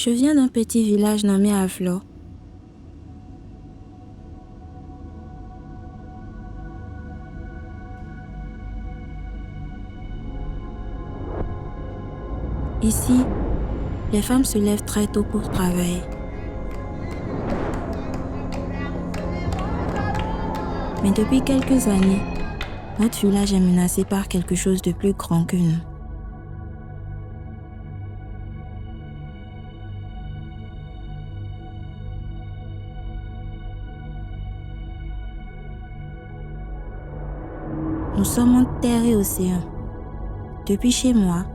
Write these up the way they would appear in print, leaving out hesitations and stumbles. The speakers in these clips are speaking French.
Je viens d'un petit village nommé Avlo. Ici, les femmes se lèvent très tôt pour travailler. Mais depuis quelques années, notre village est menacé par quelque chose de plus grand que nous. Nous sommes en terre et océan. Depuis chez moi,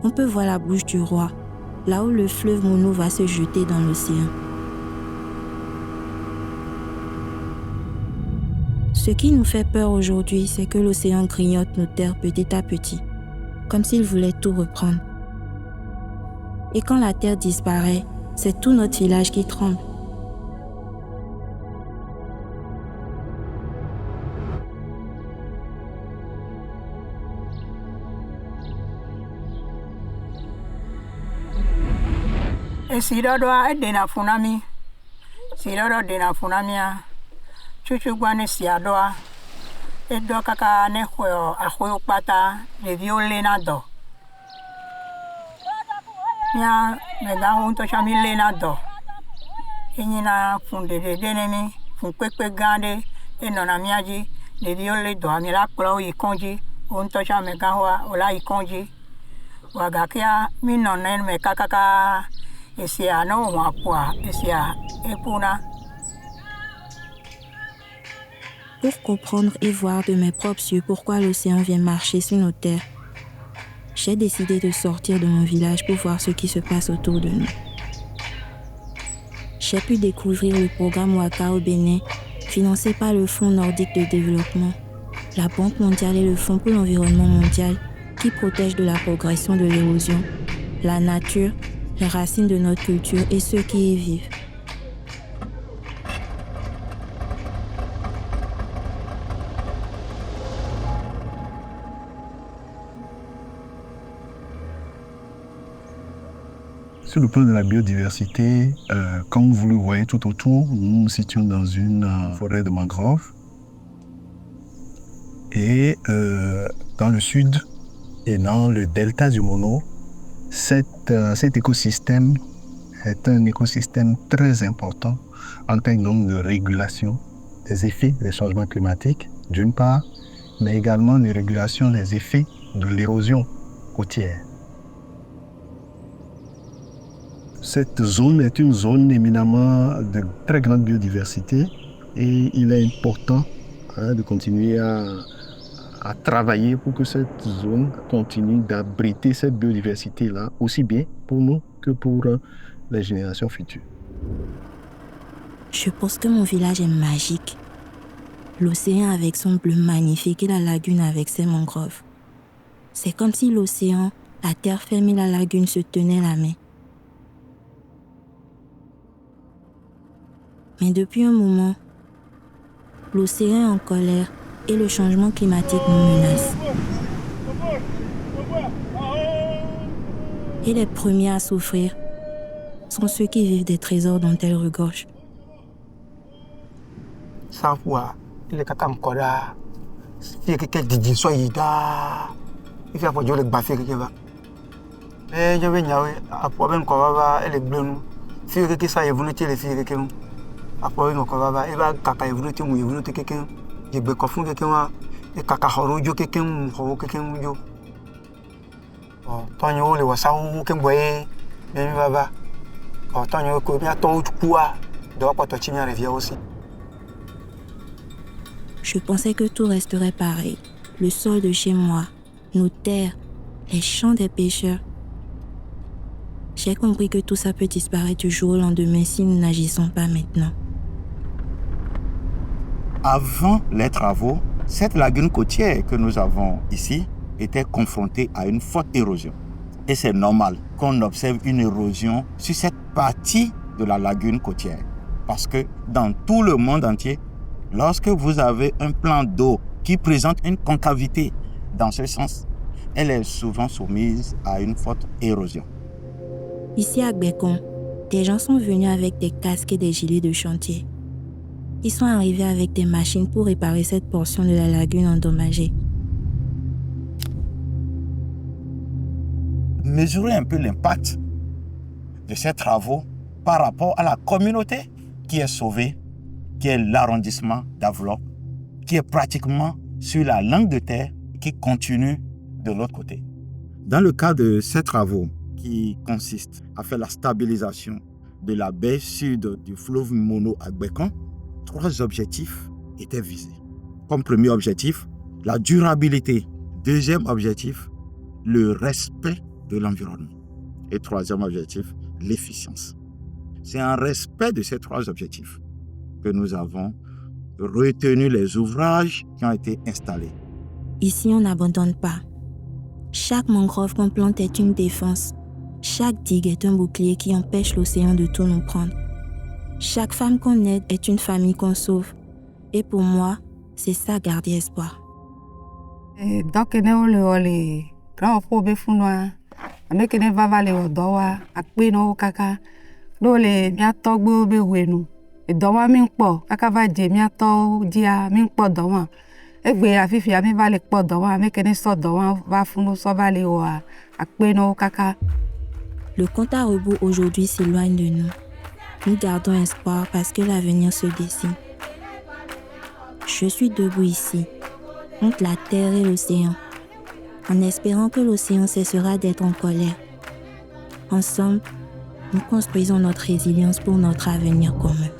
on peut voir la bouche du roi, là où le fleuve Mono va se jeter dans l'océan. Ce qui nous fait peur aujourd'hui, c'est que l'océan grignote nos terres petit à petit, comme s'il voulait tout reprendre. Et quand la terre disparaît, c'est tout notre village qui tremble. Esidodoa edena funami. Sidodo dena funamia. Chuchu guane siadoa. Edo kaka ne ahuyo pata de violena do. Mia mega unto chami lena do. Enyina funde de denemi, fun kwekwe gande enona miaji de viole do amila klo ikonji, unto chami mega hoa ola ikonji. Wagakia minonen me kakaka esia no wapua esia epuna. Pour comprendre et voir de mes propres yeux pourquoi l'océan vient marcher sur nos terres, j'ai décidé de sortir de mon village pour voir ce qui se passe autour de nous. J'ai pu découvrir le programme Waka au Bénin, financé par le Fonds nordique de développement, la Banque mondiale et le Fonds pour l'environnement mondial, qui protègent de la progression de l'érosion, la nature, les racines de notre culture et ceux qui y vivent. Sur le plan de la biodiversité, comme vous le voyez tout autour, nous nous situons dans une forêt de mangrove. Et dans le sud et dans le delta du Mono, cet écosystème est un écosystème très important en termes donc de régulation des effets des changements climatiques, d'une part, mais également de régulation des effets de l'érosion côtière. Cette zone est une zone éminemment de très grande biodiversité et il est important de continuer à travailler pour que cette zone continue d'abriter cette biodiversité-là, aussi bien pour nous que pour les générations futures. Je pense que mon village est magique. L'océan avec son bleu magnifique et la lagune avec ses mangroves. C'est comme si l'océan, la terre ferme et la lagune se tenaient la main. Mais depuis un moment, l'océan est en colère et le changement climatique nous menace. Et les premiers à souffrir sont ceux qui vivent des trésors dont elles regorgent. Savoir, il est kakam koda, si quelqu'un dit soyida, il fait pour jouer le bafé qui va. Mais je vais n'y aller, à problème qu'on va elle est bleue, si quelqu'un ça est venu les filles quelqu'un. Après on va il va kaka evunu ti mu evunu ti keken je gbe ko fun keken wa e kaka horo jo keken mu ho keken jo tonyo o le wasa wu ken boye mi baba tonyo ko mi ato kuwa do poto chi mi revient aussi. Je pensais que tout resterait pareil. Le sol de chez moi, nos terres, les champs des pêcheurs. J'ai compris que tout ça peut disparaître du jour au lendemain si nous n'agissons pas maintenant. Avant les travaux, cette lagune côtière que nous avons ici était confrontée à une forte érosion. Et c'est normal qu'on observe une érosion sur cette partie de la lagune côtière. Parce que dans tout le monde entier, lorsque vous avez un plan d'eau qui présente une concavité dans ce sens, elle est souvent soumise à une forte érosion. Ici à Gbekon, Des gens sont venus avec des casques et des gilets de chantier. Ils sont arrivés avec des machines pour réparer cette portion de la lagune endommagée. Mesurer un peu l'impact de ces travaux par rapport à la communauté qui est sauvée, qui est l'arrondissement d'Avlok, qui est pratiquement sur la langue de terre qui continue de l'autre côté. Dans le cas de ces travaux qui consistent à faire la stabilisation de la baie sud du fleuve Mono à Gbekon, 3 objectifs étaient visés. Comme premier objectif, la durabilité. Deuxième objectif, le respect de l'environnement. Et troisième objectif, l'efficience. C'est en respect de ces 3 objectifs que nous avons retenu les ouvrages qui ont été installés. Ici, on n'abandonne pas. Chaque mangrove qu'on plante est une défense. Chaque digue est un bouclier qui empêche l'océan de tout nous prendre. Chaque femme qu'on aide est une famille qu'on sauve. Et pour moi, c'est ça garder espoir. Donc, grand probe funwa amekene vava le odowa akpe no kaka lo le miato gbo be wenu edowa mi npo kaka va je miato dia mi npo dowa egbe afifi ami va le po dowa amekene so dowa va funu so va le o akpe no kaka. Le compte à rebours aujourd'hui s'éloigne de nous. Nous gardons espoir parce que l'avenir se dessine. Je suis debout ici, entre la terre et l'océan, en espérant que l'océan cessera d'être en colère. Ensemble, nous construisons notre résilience pour notre avenir commun.